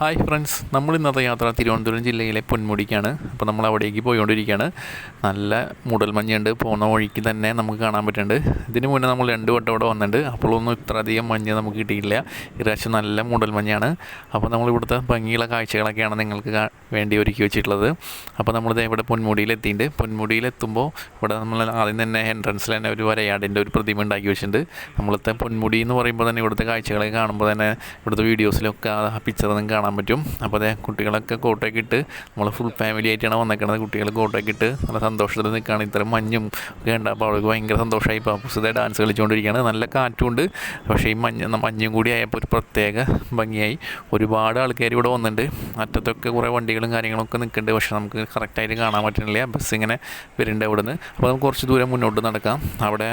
Hi friends, നമ്മൾ ഇന്നത്തെ യാത്ര തിരുവനന്തപുരം ജില്ലയിലെ പൊന്മുടിക്കാണ്. അപ്പോൾ നമ്മൾ അവിടേക്ക് പോയിക്കൊണ്ടിരിക്കുകയാണ്. നല്ല മൂടൽമഞ്ഞുണ്ട്, പോകുന്ന വഴിക്ക് തന്നെ നമുക്ക് കാണാൻ പറ്റുന്നുണ്ട്. ഇതിന് മുന്നേ നമ്മൾ 2 വട്ടം ഇവിടെ വന്നിട്ടുണ്ട്, അപ്പോഴൊന്നും ഇത്രയധികം മഞ്ഞ് നമുക്ക് കിട്ടിയിട്ടില്ല. ഇപ്രാവശ്യം നല്ല മൂടൽമഞ്ഞാണ്. അപ്പോൾ നമ്മൾ ഇവിടുത്തെ ഭംഗിയുള്ള കാഴ്ചകളൊക്കെയാണ് നിങ്ങൾക്ക് വേണ്ടി ഒരുക്കി വെച്ചിട്ടുള്ളത്. അപ്പോൾ നമ്മളിത് ഇവിടെ പൊന്മുടിയിലെത്തിയിട്ടുണ്ട്. പൊന്മുടിയിലെത്തുമ്പോൾ ഇവിടെ നമ്മൾ ആദ്യം തന്നെ എൻട്രൻസിൽ തന്നെ ഒരു വരയാടിൻ്റെ ഒരു പ്രതിമ ഉണ്ടാക്കി വെച്ചിട്ടുണ്ട്. നമ്മളിത്തെ പൊന്മുടി എന്ന് പറയുമ്പോൾ തന്നെ ഇവിടുത്തെ കാഴ്ചകളൊക്കെ കാണുമ്പോൾ തന്നെ ഇവിടുത്തെ വീഡിയോസിലൊക്കെ ആ പിക്ചർ നിങ്ങൾക്ക് കാണാൻ പറ്റും. അപ്പോൾ അതെ, കുട്ടികളൊക്കെ കോട്ടൊക്കെ ഇട്ട് നമ്മൾ ഫുൾ ഫാമിലി ആയിട്ടാണ് വന്നേക്കുന്നത്. കുട്ടികൾ കോട്ടൊക്കെ ഇട്ട് നല്ല സന്തോഷത്തിൽ നിൽക്കുകയാണ്. ഇത്ര മഞ്ഞും ഒക്കെ ഉണ്ട്. അപ്പോൾ അവർക്ക് ഭയങ്കര സന്തോഷമായി. പാപ്പുസത്തെ ഡാൻസ് കളിച്ചുകൊണ്ടിരിക്കുകയാണ്. നല്ല കാറ്റുണ്ട്. പക്ഷേ ഈ മഞ്ഞും കൂടി ആയപ്പോൾ ഒരു പ്രത്യേക ഭംഗിയായി. ഒരുപാട് ആൾക്കാർ ഇവിടെ വന്നിട്ടുണ്ട്. അറ്റത്തൊക്കെ കുറേ വണ്ടികളും കാര്യങ്ങളൊക്കെ നിൽക്കുന്നുണ്ട്. പക്ഷേ നമുക്ക് കറക്റ്റായിട്ട് കാണാൻ പറ്റുന്നില്ല. ബസ് ഇങ്ങനെ വരുന്നുണ്ട് അവിടെ നിന്ന്. അപ്പോൾ നമുക്ക് കുറച്ച് ദൂരം മുന്നോട്ട് നടക്കാം. അവിടെ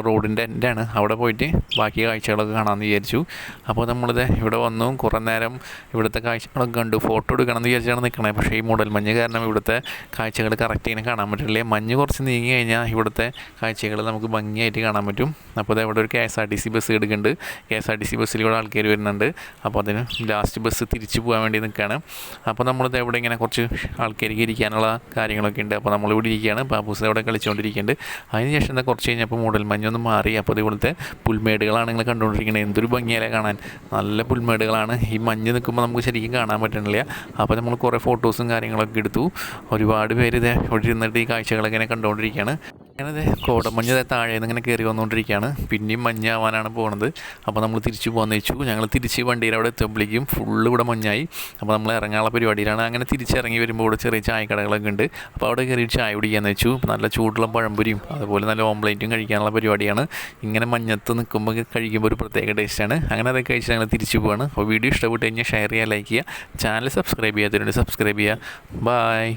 റോഡിൻ്റെ എൻഡാണ്. അവിടെ പോയിട്ട് ബാക്കി കാഴ്ചകളൊക്കെ കാണാമെന്ന് വിചാരിച്ചു. അപ്പോൾ നമ്മളിത് ഇവിടെ വന്നു. കുറേ നേരം ഇവിടുത്തെ കാഴ്ചകളൊക്കെ കണ്ടു. ഫോട്ടോ എടുക്കണം എന്ന് വിചാരിച്ചാണ് നിൽക്കണേ. പക്ഷേ ഈ മൂടൽമഞ്ഞ് കാരണം ഇവിടുത്തെ കാഴ്ചകൾ കറക്റ്റ് ഇങ്ങനെ കാണാൻ പറ്റില്ല. മഞ്ഞ് കുറച്ച് നീങ്ങി കഴിഞ്ഞാൽ ഇവിടുത്തെ കാഴ്ചകൾ നമുക്ക് ഭംഗിയായിട്ട് കാണാൻ പറ്റും. അപ്പോൾ അത് ഇവിടെ ഒരു KSRTC ബസ് എടുക്കുന്നുണ്ട്. KSRTC ബസ്സിൽ ഇവിടെ ആൾക്കാർ വരുന്നുണ്ട്. അപ്പോൾ അതിന് ലാസ്റ്റ് ബസ് തിരിച്ചു പോകാൻ വേണ്ടി നിൽക്കുകയാണ്. അപ്പോൾ നമ്മളിത് ഇവിടെ ഇങ്ങനെ കുറച്ച് ആൾക്കാർക്ക് ഇരിക്കാനുള്ള കാര്യങ്ങളൊക്കെ ഉണ്ട്. അപ്പോൾ നമ്മളിവിടെ ഇരിക്കുകയാണ്. പാപ്പൂസ് അവിടെ കളിച്ചുകൊണ്ടിരിക്കുന്നുണ്ട്. അതിനുശേഷം എന്താ കുറച്ച് കഴിഞ്ഞപ്പോൾ മൂടൽമഞ്ഞൊന്ന് മാറി. അപ്പോൾ ഇവിടുത്തെ പുൽമേടുകളാണ് നിങ്ങൾ കണ്ടുകൊണ്ടിരിക്കുന്നത്. എന്തൊരു ഭംഗിയല്ലേ കാണാൻ. നല്ല പുൽമേടുകളാണ്. ഈ മഞ്ഞ് നിൽക്കുമ്പോൾ നമുക്ക് ശരിക്കും കാണാൻ പറ്റണില്ല. അപ്പോൾ നമ്മൾ കുറേ ഫോട്ടോസും കാര്യങ്ങളൊക്കെ എടുത്തു. ഒരുപാട് പേര് ഇതേ ഇവിടെ ഇരുന്നിട്ട് ഈ കാഴ്ചകളൊക്കെ ഇങ്ങനെ കണ്ടുകൊണ്ടിരിക്കുകയാണ്. അങ്ങനെ കോടമഞ്ഞ് താഴേന്ന് ഇങ്ങനെ കയറി വന്നുകൊണ്ടിരിക്കുകയാണ്. പിന്നെയും മഞ്ഞാവാനാണ് പോകുന്നത്. അപ്പോൾ നമ്മൾ തിരിച്ചു പോകാമെന്ന് വെച്ചു. ഞങ്ങൾ തിരിച്ച് വണ്ടിയിൽ അവിടെ എത്തുമ്പോഴേക്കും ഫുള്ള് ഇവിടെ മഞ്ഞായി. അപ്പോൾ നമ്മൾ ഇറങ്ങാനുള്ള പരിപാടിയിലാണ്. അങ്ങനെ തിരിച്ചിറങ്ങി വരുമ്പോൾ ഇവിടെ ചെറിയ ചായക്കടകളൊക്കെ ഉണ്ട്. അപ്പോൾ അവിടെ കയറി ചായ കുടിക്കാമെന്ന് വെച്ചു. നല്ല ചൂടുള്ള പഴംപൊരിയും അതുപോലെ നല്ല ഓംപ്ലേറ്റും കഴിക്കാനുള്ള പരിപാടിയാണ്. ഇങ്ങനെ മഞ്ഞത്ത് നിൽക്കുമ്പോൾ കഴിക്കുമ്പോൾ ഒരു പ്രത്യേക ടേസ്റ്റാണ്. അങ്ങനെ അതൊക്കെ കഴിച്ച് ഞങ്ങൾ തിരിച്ചു പോവാണ്. അപ്പോൾ വീഡിയോ ഇഷ്ടപ്പെട്ട് കഴിഞ്ഞാൽ ഷെയർ ചെയ്യുക, ലൈക്ക് ചെയ്യുക. ചാനൽ സബ്സ്ക്രൈബ് ചെയ്യാത്തവരുണ്ട് സബ്സ്ക്രൈബ് ചെയ്യുക. ബായ്.